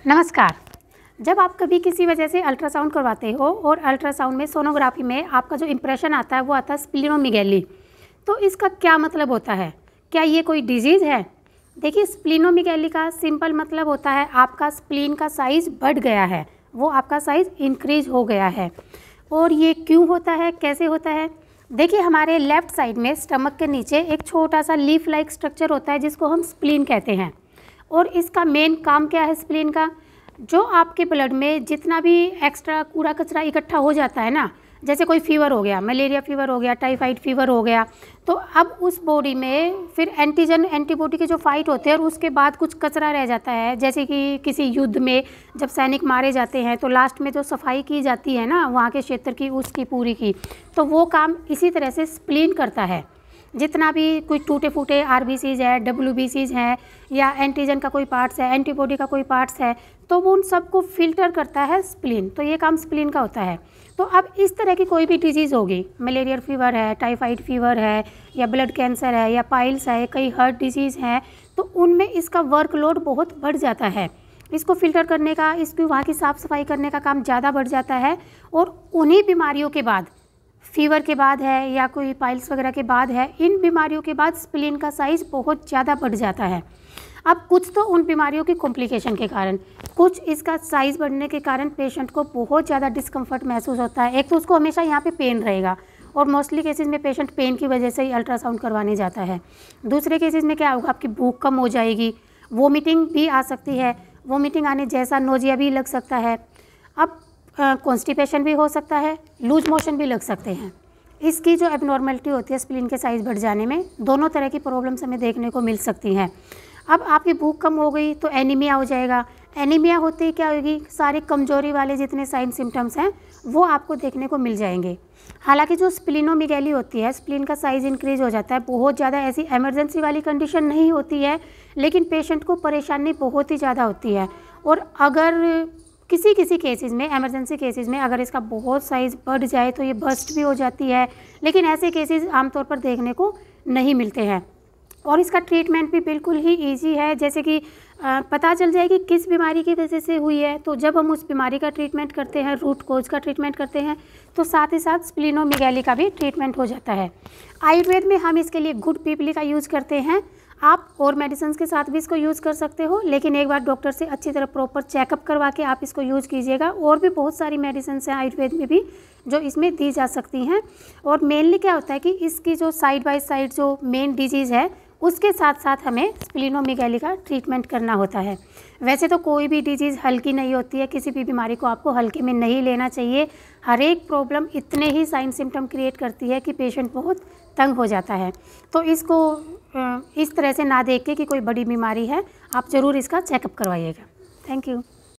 नमस्कार। जब आप कभी किसी वजह से अल्ट्रासाउंड करवाते हो और अल्ट्रासाउंड में सोनोग्राफी में आपका जो इम्प्रेशन आता है वो आता है स्प्लीनोमेगैली। तो इसका क्या मतलब होता है? क्या ये कोई डिजीज़ है? देखिए, स्प्लीनोमेगैली का सिंपल मतलब होता है आपका स्प्लीन का साइज़ बढ़ गया है, वो आपका साइज़ इंक्रीज हो गया है। और ये क्यों होता है, कैसे होता है? देखिए, हमारे लेफ़्ट साइड में स्टमक के नीचे एक छोटा सा लीफ लाइक स्ट्रक्चर होता है जिसको हम स्प्लीन कहते हैं। और इसका मेन काम क्या है स्प्लीन का? जो आपके ब्लड में जितना भी एक्स्ट्रा कूड़ा कचरा इकट्ठा हो जाता है ना, जैसे कोई फीवर हो गया, मलेरिया फीवर हो गया, टाइफाइड फीवर हो गया, तो अब उस बॉडी में फिर एंटीजन एंटीबॉडी के जो फाइट होते हैं और उसके बाद कुछ कचरा रह जाता है। जैसे कि किसी युद्ध में जब सैनिक मारे जाते हैं तो लास्ट में जो सफाई की जाती है ना वहाँ के क्षेत्र की, उसकी पूरी की, तो वो काम इसी तरह से स्प्लीन करता है। जितना भी कोई टूटे फूटे आरबीसीज है, डब्ल्यूबीसीज हैं, या एंटीजन का कोई पार्ट्स है, एंटीबॉडी का कोई पार्ट्स है, तो वो उन सबको फिल्टर करता है स्प्लीन। तो ये काम स्प्लीन का होता है। तो अब इस तरह की कोई भी डिजीज़ होगी, मलेरिया फीवर है, टाइफाइड फीवर है, या ब्लड कैंसर है, या पाइल्स है, कई हार्ट डिजीज़ हैं, तो उनमें इसका वर्कलोड बहुत बढ़ जाता है। इसको फिल्टर करने का, इसकी वहाँ की साफ़ सफाई करने का काम ज़्यादा बढ़ जाता है। और उन्हीं बीमारियों के बाद, फीवर के बाद है या कोई पाइल्स वगैरह के बाद है, इन बीमारियों के बाद स्प्लीन का साइज़ बहुत ज़्यादा बढ़ जाता है। अब कुछ तो उन बीमारियों की कॉम्प्लिकेशन के कारण, कुछ इसका साइज़ बढ़ने के कारण पेशेंट को बहुत ज़्यादा डिस्कम्फर्ट महसूस होता है। एक तो उसको हमेशा यहाँ पे पेन रहेगा, और मोस्टली केसेस में पेशेंट पेन की वजह से ही अल्ट्रासाउंड करवाने जाता है। दूसरे केसेस में क्या होगा, आपकी भूख कम हो जाएगी, वोमिटिंग भी आ सकती है, वोमिटिंग आने जैसा नोजिया भी लग सकता है। अब कॉन्स्टिपेशन भी हो सकता है, लूज मोशन भी लग सकते हैं। इसकी जो एबनॉर्मलिटी होती है स्प्लीन के साइज़ बढ़ जाने में, दोनों तरह की प्रॉब्लम्स हमें देखने को मिल सकती हैं। अब आपकी भूख कम हो गई तो एनीमिया हो जाएगा। एनीमिया होते ही क्या होगी, सारे कमजोरी वाले जितने साइन सिम्टम्स हैं वो आपको देखने को मिल जाएंगे। हालांकि जो स्प्लीनोमेगैली होती है, स्प्लीन का साइज़ इंक्रीज हो जाता है, बहुत ज़्यादा ऐसी इमरजेंसी वाली कंडीशन नहीं होती है, लेकिन पेशेंट को परेशानी बहुत ही ज़्यादा होती है। और अगर किसी केसेस में, इमरजेंसी केसेस में अगर इसका बहुत साइज़ बढ़ जाए तो ये बस्ट भी हो जाती है, लेकिन ऐसे केसेस आमतौर पर देखने को नहीं मिलते हैं। और इसका ट्रीटमेंट भी बिल्कुल ही इजी है। जैसे कि पता चल जाए कि किस बीमारी की वजह से हुई है, तो जब हम उस बीमारी का ट्रीटमेंट करते हैं, रूट कोज का ट्रीटमेंट करते हैं, तो साथ ही साथ स्प्लीनोमेगैली का भी ट्रीटमेंट हो जाता है। आयुर्वेद में हम इसके लिए गुड पीपली का यूज़ करते हैं। आप और मेडिसिन के साथ भी इसको यूज़ कर सकते हो, लेकिन एक बार डॉक्टर से अच्छी तरह प्रॉपर चेकअप करवा के आप इसको यूज़ कीजिएगा। और भी बहुत सारी मेडिसिन हैं आयुर्वेद में भी जो इसमें दी जा सकती हैं। और मेनली क्या होता है कि इसकी जो साइड बाय साइड जो मेन डिजीज़ है उसके साथ साथ हमें स्प्लीनोमेगैली का ट्रीटमेंट करना होता है। वैसे तो कोई भी डिजीज़ हल्की नहीं होती है, किसी भी बीमारी को आपको हल्के में नहीं लेना चाहिए। हर एक प्रॉब्लम इतने ही साइन सिम्टम क्रिएट करती है कि पेशेंट बहुत तंग हो जाता है। तो इसको इस तरह से ना देख के कि कोई बड़ी बीमारी है, आप ज़रूर इसका चेकअप करवाइएगा। Thank you.